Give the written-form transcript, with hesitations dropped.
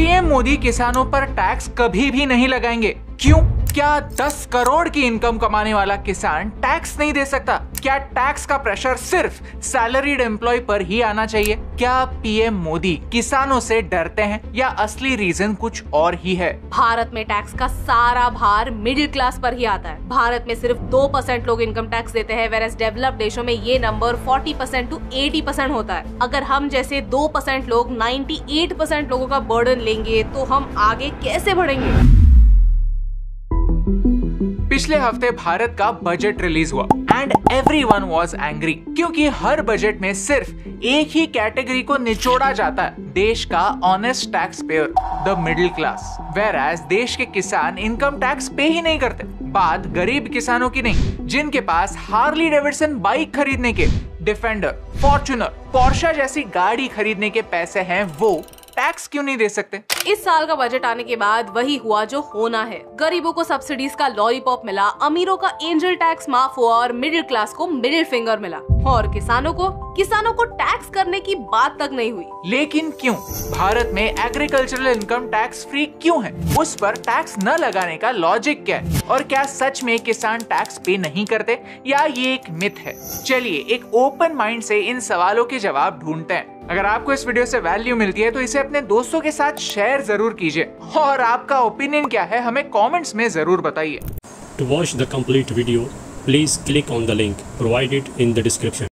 PM Modi किसानों पर tax कभी भी नहीं लगाएंगे। क्यों? क्या 10 करोड़ की इनकम कमाने वाला किसान टैक्स नहीं दे सकता? क्या टैक्स का प्रेशर सिर्फ सैलरीड एम्प्लॉय पर ही आना चाहिए? क्या पीएम मोदी किसानों से डरते हैं या असली रीजन कुछ और ही है? भारत में टैक्स का सारा भार मिडिल क्लास पर ही आता है। भारत में सिर्फ 2% लोग इनकम टैक्स देते हैं, वेरएस डेवलप्ड देशों में ये नंबर 40% to 80% होता है। अगर हम जैसे 2% लोग 98% लोगों का बर्डन लेंगे तो हम आगे कैसे बढ़ेंगे? पिछले हफ्ते भारत का बजट रिलीज हुआ एंड एवरीवन वाज एंग्री, क्योंकि हर बजट में सिर्फ एक ही कैटेगरी को निचोड़ा जाता है, देश का honest tax payer, the middle class. Whereas देश के किसान इनकम टैक्स पे ही नहीं करते। बात गरीब किसानों की नहीं, जिनके पास हार्ली डेविडसन बाइक खरीदने के, डिफेंडर, फॉर्च्यूनर, पोर्शा जैसी गाड़ी खरीदने के पैसे हैं, वो टैक्स क्यों नहीं दे सकते? इस साल का बजट आने के बाद वही हुआ जो होना है। गरीबों को सब्सिडीज का लॉलीपॉप मिला, अमीरों का एंजल टैक्स माफ हुआ और मिडिल क्लास को मिडिल फिंगर मिला, और किसानों को टैक्स करने की बात तक नहीं हुई। लेकिन क्यों? भारत में एग्रीकल्चरल इनकम टैक्स फ्री क्यों है? उस पर टैक्स न लगाने का लॉजिक क्या है? और क्या सच में किसान टैक्स पे नहीं करते या ये एक मिथ है? चलिए एक ओपन माइंड से इन सवालों के जवाब ढूंढते हैं। अगर आपको इस वीडियो से वैल्यू मिलती है तो इसे अपने दोस्तों के साथ शेयर जरूर कीजिए, और आपका ओपिनियन क्या है हमें कमेंट्स में जरूर बताइए। To watch the complete video, please click on the link provided in the description.